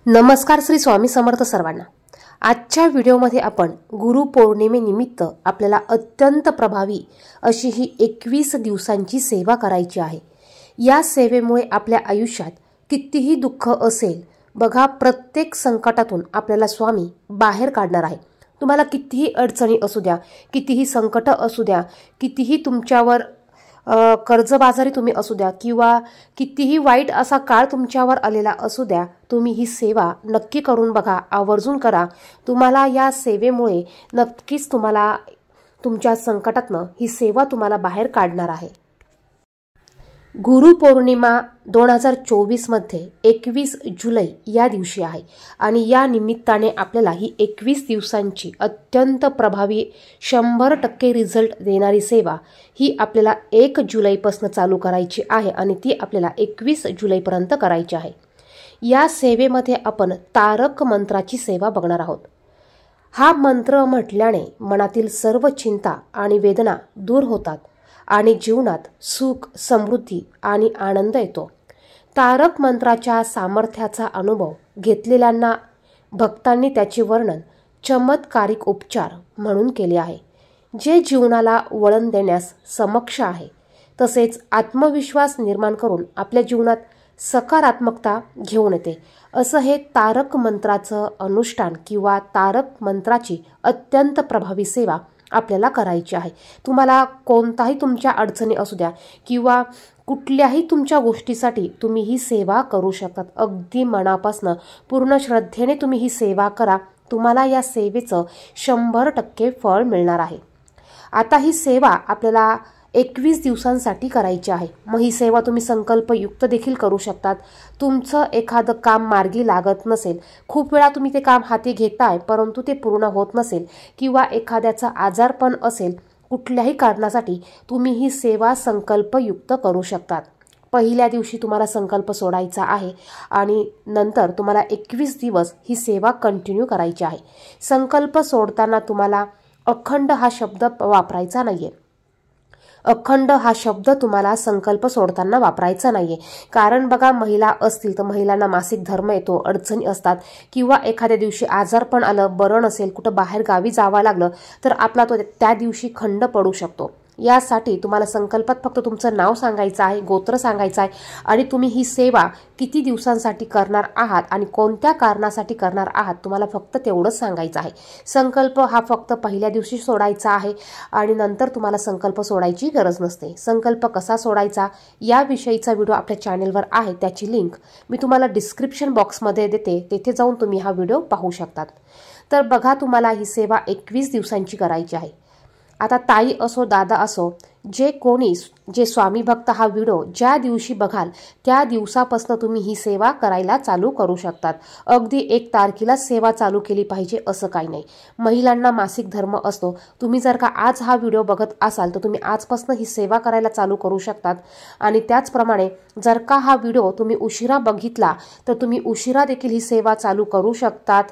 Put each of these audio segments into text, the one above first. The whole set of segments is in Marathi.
नमस्कार श्री स्वामी समर्थ सर्वांना। आजच्या व्हिडिओमध्ये आपण गुरुपौर्णिमेनिमित्त आपल्याला अत्यंत प्रभावी अशी ही 21 दिवसांची सेवा करायची आहे। या सेवेमुळे आपल्या आयुष्यात कितीही दुःख असेल बघा, प्रत्येक संकटातून आपल्याला स्वामी बाहेर काढणार आहे। तुम्हाला कितीही अडचणी असू द्या, कितीही संकट असू द्या, कितीही तुमच्यावर कर्जबाजारी तुम्ही असू द्या किंवा कितीही वाईट असा काळ तुमच्यावर आलेला असू द्या, तुम्ही ही सेवा नक्की करून बघा, आवर्जून करा। तुम्हाला या सेवेमुळे नक्कीच तुम्हाला तुमच्या संकटातनं ही सेवा तुम्हाला बाहेर काढणार आहे। गुरुपौर्णिमा 2024 मध्ये 21 जुलै या दिवशी आहे आणि या निमित्ताने आपल्याला ही 21 दिवसांची अत्यंत प्रभावी 100% रिझल्ट देणारी सेवा ही आपल्याला 1 जुलैपासून चालू करायची आहे आणि ती आपल्याला 21 जुलैपर्यंत करायची आहे। या सेवेमध्ये आपण तारक मंत्राची सेवा बघणार आहोत। हा मंत्र म्हटल्याने मनातील सर्व चिंता आणि वेदना दूर होतात आणि जीवनात सुख, समृद्धी आणि आनंद येतो। तारक मंत्राच्या सामर्थ्याचा अनुभव घेतलेल्यांना भक्तांनी त्याचे वर्णन चमत्कारिक उपचार म्हणून केले आहे, जे जीवनाला वळण देण्यास सक्षम आहे, तसेच आत्मविश्वास निर्माण करून आपल्या जीवनात सकारात्मकता घेऊन येते। असं हे तारक मंत्राचं अनुष्ठान किंवा तारक मंत्राची अत्यंत प्रभावी सेवा आपल्याला करायची आहे। तुम्हाला कोणताही तुमच्या अडचणी असू द्या किंवा कुठल्याही तुमच्या गोष्टीसाठी तुम्ही ही सेवा करू शकतात। अगदी मनापासून पूर्ण श्रद्धेने तुम्ही ही सेवा करा, तुम्हाला या सेवेचं 100% फळ मिळणार आहे। आता ही सेवा आपल्याला 21 दिवसांसाठी करायची आहे। मग ही सेवा तुम्ही संकल्पयुक्त देखील करू शकतात। तुमचं एखादं काम मार्गी लागत नसेल, खूप वेळा तुम्ही ते काम हाती घेताय परंतु ते पूर्ण होत नसेल किंवा एखाद्याचा आजारपण असेल, कुठल्याही कारणासाठी तुम्ही ही सेवा संकल्पयुक्त करू शकतात। पहिल्या दिवशी तुम्हाला संकल्प सोडायचा आहे आणि नंतर तुम्हाला 21 दिवस ही सेवा कंटिन्यू करायची आहे। संकल्प सोडताना तुम्हाला अखंड हा शब्द वापरायचा नाहीये। अखंड हा शब्द तुम्हाला संकल्प सोडताना वापरायचा नाहीये, कारण बघा, महिला असतील तर महिलांना मासिक धर्म येतो, अडचणी असतात किंवा एखाद्या दिवशी आजारपण आलं, बरं नसेल, कुठं बाहेर गावी जावं लागलं तर आपला तो त्या दिवशी खंड पडू शकतो। यासाठी तुम्हाला संकल्पात फक्त तुमचं नाव सांगायचं आहे, गोत्र सांगायचं आहे आणि तुम्ही ही सेवा किती दिवसांसाठी करणार आहात आणि कोणत्या कारणासाठी करणार आहात तुम्हाला फक्त तेवढंच सांगायचं आहे। संकल्प हा फक्त पहिल्या दिवशी सोडायचा आहे आणि नंतर तुम्हाला संकल्प सोडायची गरज नसते। संकल्प कसा सोडायचा याविषयीचा व्हिडिओ आपल्या चॅनेलवर आहे, त्याची लिंक मी तुम्हाला डिस्क्रिप्शन बॉक्समध्ये देते, तेथे जाऊन तुम्ही हा व्हिडिओ पाहू शकतात। तर बघा, तुम्हाला ही सेवा 21 दिवसांची करायची आहे। आता ताई असो, दादा असो, जे स्वामी भक्त हा व्हिडिओ ज्या दिवशी बघाल त्या दिवसापासून तुम्ही ही सेवा करायला चालू करू शकतात। अगदी 1 तारखेला सेवा चालू केली पाहिजे असं काही नाही। महिलांना मासिक धर्म असतो, तुम्ही जर का आज हा व्हिडिओ बघत असाल तर तुम्ही आजपासून ही सेवा करायला चालू करू शकतात। आणि त्याचप्रमाणे जर का हा व्हिडिओ तुम्ही उशिरा बघितला तर तुम्ही उशिरा देखील ही सेवा चालू करू शकतात।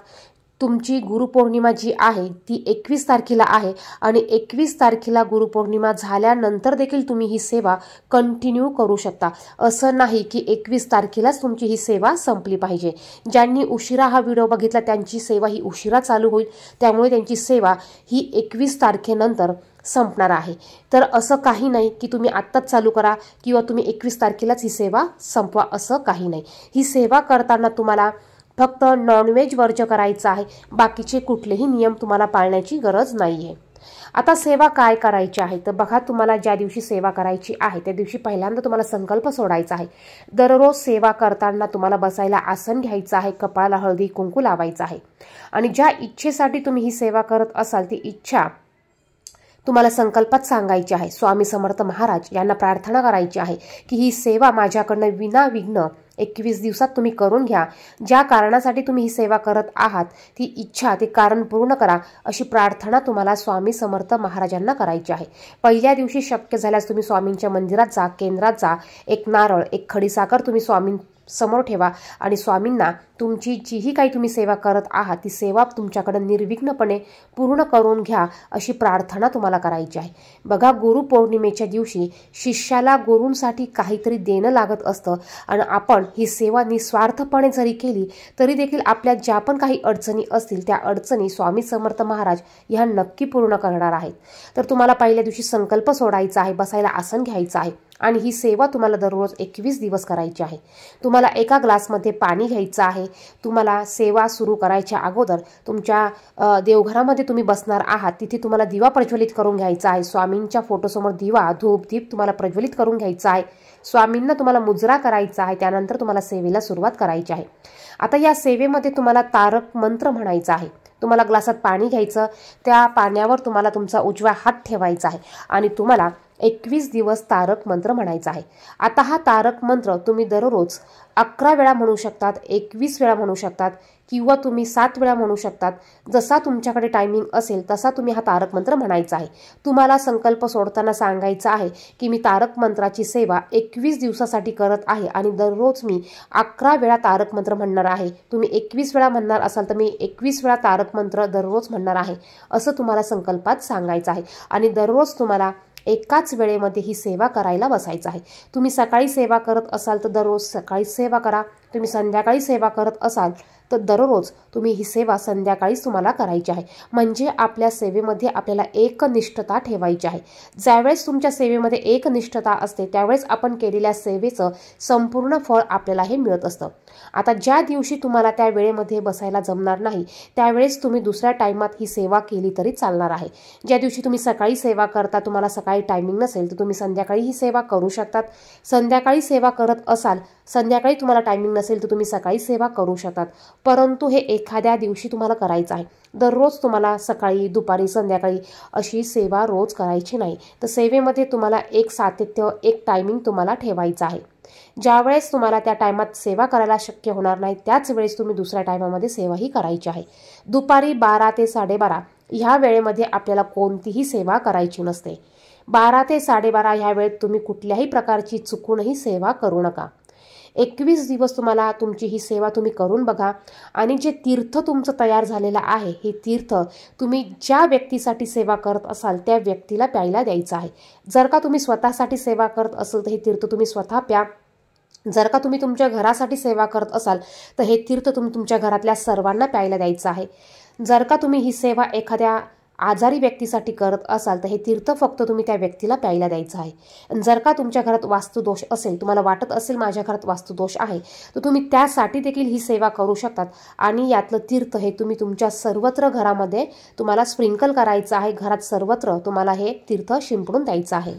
तुमची गुरुपौर्णिमा जी आहे ती 21 तारखेला आहे आणि 21 तारखेला गुरुपौर्णिमा झाल्यानंतर देखील तुम्ही ही सेवा कंटिन्यू करू शकता। असं नाही की 21 तारखेलाच तुमची ही सेवा संपली पाहिजे। ज्यांनी उशिरा हा व्हिडिओ बघितला त्यांची सेवा ही उशिरा चालू होईल, त्यामुळे त्यांची सेवा ही 21 तारखेनंतर संपणार आहे। तर असं काही नाही की तुम्ही आत्ताच चालू करा किंवा तुम्ही 21 तारखेलाच ही सेवा संपवा, असं काही नाही। ही सेवा करताना तुम्हाला फक्त नॉनव्हेज वर्ज्य करायचं आहे, बाकीचे कुठलेही नियम तुम्हाला पाळण्याची गरज नाहीये। आता सेवा काय करायची आहे तर बघा, तुम्हाला ज्या दिवशी सेवा करायची आहे त्या दिवशी पहिल्यांदा तुम्हाला संकल्प सोडायचा आहे। दररोज सेवा करताना तुम्हाला बसायला आसन घ्यायचं आहे, कपाळाला हळदी कुंकू लावायचं आहे आणि ज्या इच्छेसाठी तुम्ही ही सेवा करत असाल ती इच्छा तुम्हाला संकल्पात सांगायची आहे। स्वामी समर्थ महाराज यांना प्रार्थना करायची आहे की ही सेवा माझ्याकडनं विनाविघ्न 21 दिवसात तुम्ही करून घ्या। ज्या कारणासाठी तुम्ही ही सेवा करत आहात ती इच्छा, ते कारण पूर्ण करा, अशी प्रार्थना तुम्हाला स्वामी समर्थ महाराजांना करायची आहे। पहिल्या दिवशी शक्य झाल्यास तुम्ही स्वामींच्या मंदिरात जा, केंद्रात जा, 1 नारळ, 1 खडीसाखर तुम्ही समोर ठेवा आणि स्वामींना तुमची जीही काही तुम्ही सेवा करत आहात ती सेवा तुमच्याकडे निर्विघ्नपणे पूर्ण करून घ्या अशी प्रार्थना तुम्हाला करायची आहे। बघा, गुरुपौर्णिमेच्या दिवशी शिष्याला गुरूंसाठी काहीतरी देणं लागत असतं आणि आपण ही सेवा निस्वार्थपणे जरी केली तरी देखील आपल्या ज्या पण काही अडचणी असतील त्या अडचणी स्वामी समर्थ महाराज ह्या नक्की पूर्ण करणार आहेत। तर तुम्हाला पहिल्या दिवशी संकल्प सोडायचा आहे, बसायला आसन घ्यायचं आहे आणि ही सेवा तुम्हाला दररोज 21 दिवस करायची आहे। तुम्हाला एका ग्लासमध्ये पाणी घ्यायचं आहे। तुम्हाला सेवा सुरू करायच्या अगोदर तुमच्या देवघरामध्ये तुम्ही बसणार आहात तिथे तुम्हाला दिवा प्रज्वलित करून घ्यायचा आहे। स्वामींच्या फोटोसमोर दिवा धूप दीप तुम्हाला प्रज्वलित करून घ्यायचा आहे। स्वामींना तुम्हाला मुजरा करायचा आहे। त्यानंतर तुम्हाला सेवेला सुरुवात करायची आहे। आता या सेवेमध्ये तुम्हाला तारक मंत्र म्हणायचा आहे। तुम्हाला ग्लासात पाणी घ्यायचं, त्या पाण्यावर तुम्हाला तुमचा उजवा हात ठेवायचा आहे आणि तुम्हाला 21 दिवस तारक मंत्र म्हणायचा आहे। आता हा तारक मंत्र तुम्ही दररोज 11 वेळा म्हणू शकतात, 21 वेळा म्हणू शकतात किंवा तुम्ही 7 वेळा म्हणू शकतात। जसा तुमच्याकडे टायमिंग असेल तसा तुम्ही हा तारक मंत्र म्हणायचा आहे। तुम्हाला संकल्प सोडताना सांगायचा आहे की मी तारक मंत्राची सेवा 21 दिवसासाठी करत आहे आणि दररोज मी 11 वेळा तारक मंत्र म्हणणार आहे। तुम्ही 21 वेळा म्हणणार असाल तर मी 21 वेळा तारक मंत्र दररोज म्हणणार आहे असं तुम्हाला संकल्पात सांगायचं आहे आणि दररोज तुम्हाला एकाच वेळेमध्ये ही सेवा करायला बसायचं आहे। तुम्ही सकाळी सेवा करत असाल तर दररोज सकाळी सेवा करा। तुम्ही संध्याकाळी सेवा करत असाल तर दररोज तुम्ही ही सेवा संध्याकाळीच तुम्हाला करायची आहे। म्हणजे आपल्या सेवेमध्ये आपल्याला एकनिष्ठता ठेवायची आहे। ज्यावेळेस तुमच्या सेवेमध्ये एकनिष्ठता असते त्यावेळेस आपण केलेल्या सेवेचं संपूर्ण फळ आपल्याला हे मिळत असतं। आता ज्या दिवशी तुम्हाला त्या वेळेमध्ये बसायला जमणार नाही त्यावेळेस तुम्ही दुसऱ्या टाइमात ही सेवा केली तरी चालणार आहे। ज्या दिवशी तुम्ही सकाळी सेवा करता, तुम्हाला सकाळी टायमिंग नसेल तर तुम्ही संध्याकाळी ही सेवा करू शकतात। संध्याकाळी सेवा करत असाल, संध्याकाळी तुम्हाला टायमिंग नसेल तर तुम्ही सकाळी सेवा करू शकतात, परंतु हे एखाद्या दिवशी तुम्हाला करायचं आहे। दररोज तुम्हाला सकाळी दुपारी संध्याकाळी अशी सेवा रोज करायची नाही। तर सेवेमध्ये तुम्हाला एक सातत्य, एक टायमिंग तुम्हाला ठेवायचं आहे। ज्यावेळेस तुम्हाला त्या टायमात सेवा करायला शक्य होणार नाही त्याच वेळेस तुम्ही दुसऱ्या टायमामध्ये सेवाही करायची आहे। दुपारी 12 ते 12:30 ह्या वेळेमध्ये आपल्याला कोणतीही सेवा करायची नसते। 12 ते 12:30 ह्या वेळेत तुम्ही कुठल्याही प्रकारची चुकूनही सेवा करू नका। 21 दिवस तुम्हाला तुमची ही सेवा तुम्ही करून बघा आणि जे तीर्थ तुमचं तयार झालेलं आहे हे तीर्थ तुम्ही ज्या व्यक्तीसाठी सेवा करत असाल त्या व्यक्तीला प्यायला द्यायचं आहे। जर का तुम्ही स्वतःसाठी सेवा करत असाल तर हे तीर्थ तुम्ही स्वतः प्या। जर का तुम्ही तुमच्या घरासाठी सेवा करत असाल तर हे तीर्थ तुम्ही तुमच्या घरातल्या सर्वांना प्यायला द्यायचं आहे। जर का तुम्ही ही सेवा एखाद्या आजारी व्यक्तीसाठी करत असाल तर हे तीर्थ फक्त तुम्ही त्या व्यक्तीला प्यायला द्यायचं आहे। जर का तुमच्या घरात वास्तुदोष असेल, तुम्हाला वाटत असेल माझ्या घरात वास्तुदोष आहे तर तुम्ही त्यासाठी देखील ही सेवा करू शकतात आणि यातलं तीर्थ हे तुम्ही तुमच्या सर्वत्र घरामध्ये तुम्हाला स्प्रिंकल करायचं आहे। घरात सर्वत्र तुम्हाला हे तीर्थ शिंपडून द्यायचं आहे।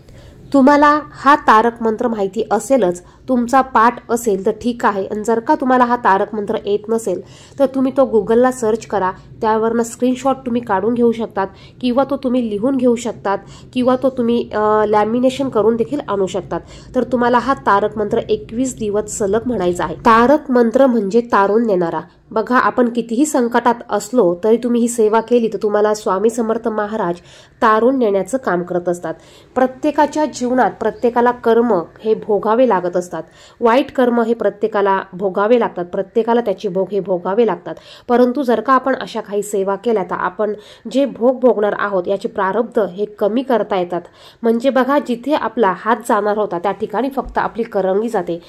तुम्हाला हा तारक मंत्र माहिती असेलच, तुमचा पाठ असेल तर ठीक आहे। आणि जर का तुम्हाला हा तारक मंत्र येत नसेल तर तुम्ही तो गुगलला सर्च करा, त्यावरनं स्क्रीनशॉट तुम्ही काढून घेऊ शकतात किंवा तो तुम्ही लिहून घेऊ शकतात किंवा तो तुम्ही लॅमिनेशन करून देखील आणू शकतात। तर तुम्हाला हा तारक मंत्र 21 दिवस सलग म्हणायचा आहे। तारक मंत्र म्हणजे तारून नेणारा। बघा, आपण कितीही संकटात असलो तरी तुम्ही ही सेवा केली तर तुम्हाला स्वामी समर्थ महाराज तारून नेण्याचं काम करत असतात। प्रत्येकाच्या जीवनात प्रत्येकाला कर्म हे भोगावे लागत असतात। वाईट कर्म हे प्रत्येकाला भोगावे लागतात, प्रत्येकाला त्याचे भोग हे भोगावे लागतात। परंतु जर का आपण अशा काही सेवा केल्या तर आपण जे भोग भोगणार आहोत याचे प्रारब्ध हे कमी करता येतात। म्हणजे बघा, जिथे आपला हात जाणार होता त्या ठिकाणी फक्त आपली करंगी जाते।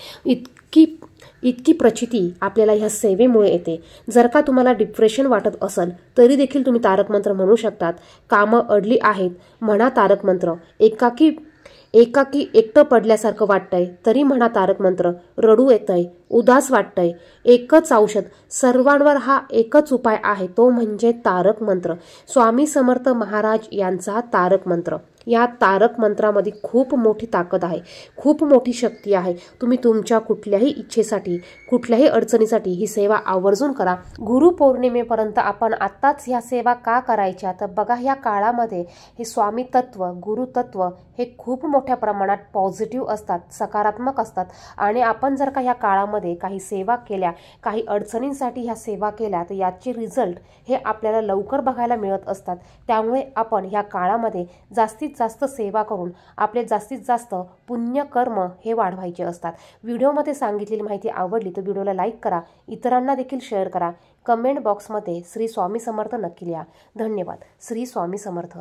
इतकी प्रचिती आपल्याला ह्या सेवेमुळे येते। जर का तुम्हाला डिप्रेशन वाटत असेल तरी देखील तुम्ही तारक मंत्र म्हणू शकतात। कामं अडली आहेत, म्हणा तारक मंत्र। एकाकी एकटं पडल्यासारखं वाटतंय तरी म्हणा तारक मंत्र। रडू येतंय, उदास वाटतंय, एकच औषध, सर्वांवर हा एकच उपाय आहे, तो म्हणजे तारक मंत्र। स्वामी समर्थ महाराज यांचा तारक मंत्र। या तारक मंत्रामध्ये खूप मोठी ताकद आहे, खूप मोठी शक्ती आहे। तुम्ही तुमच्या कुठल्याही इच्छेसाठी, कुठल्याही अडचणीसाठी ही सेवा आवर्जून करा। गुरुपौर्णिमेपर्यंत आपण आत्ताच ह्या सेवा का करायच्या तर बघा, ह्या काळामध्ये हे स्वामी तत्व, गुरु तत्व हे खूप मोठ्या प्रमाणात पॉझिटिव्ह असतात, सकारात्मक असतात आणि आपण जर का ह्या काळामध्ये काळामध्ये काही सेवा केल्या, काही अडचणींसाठी ह्या सेवा केल्या, तर याचे रिझल्ट हे आपल्याला लवकर बघायला मिळत असतात। त्यामुळे आपण ह्या काळामध्ये जास्तीत जास्त सेवा करून आपले जास्तीत जास्त पुण्यकर्म हे वाढवायचे असतात। व्हिडिओमध्ये सांगितलेली माहिती आवडली तर व्हिडिओला लाईक करा, इतरांना देखील शेअर करा। कमेंट बॉक्समध्ये श्री स्वामी समर्थ नक्की लिहा। धन्यवाद। श्री स्वामी समर्थ।